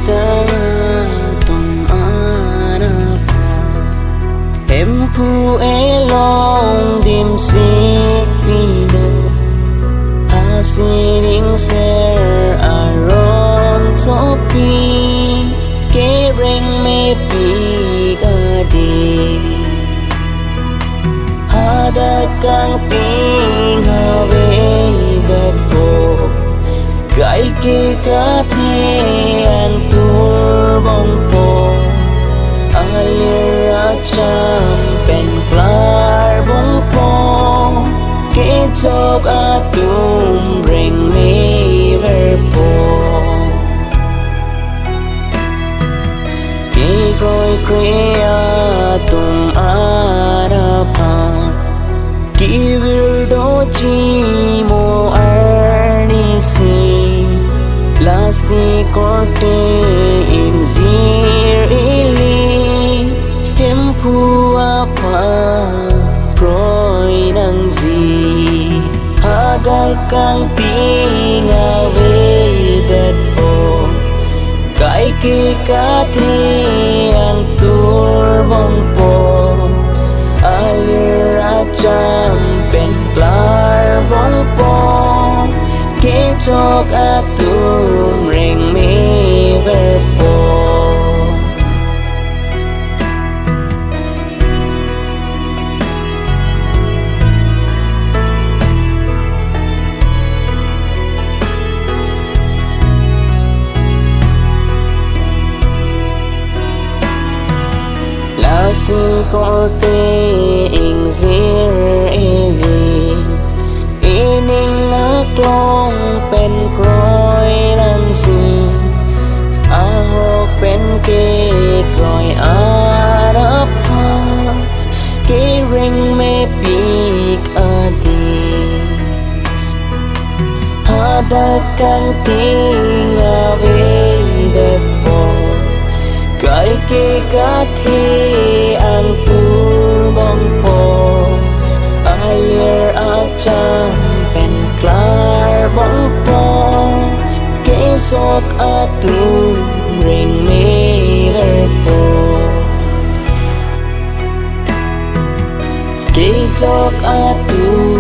ta tông ana em phu e long dim si pino a si ding ser aron topi ke ring me pi ga di hada kang ting hawe dat po gai ke ka the an tur bong po alir cham pen klar bong po ke chok atum ring me ver po ke kroi krea tum ara pa ki vir do chi mo arni si la si korte in zir ili hem pu apa kroi nang zi hagai kang tinga ve dat po kai ke ka the an tur bong po alir cham pen klar bong po ke chok atum ring me ver po la si korte ing zir ili ining na klong pen kroi nang si ahok pen ke kroi arap ha ke ring me pik adi hada kang ting ave dat po kai ke ka the ang tur bong po ayer acham pen klar bong po ke sok atum ring me ver po ke sok atum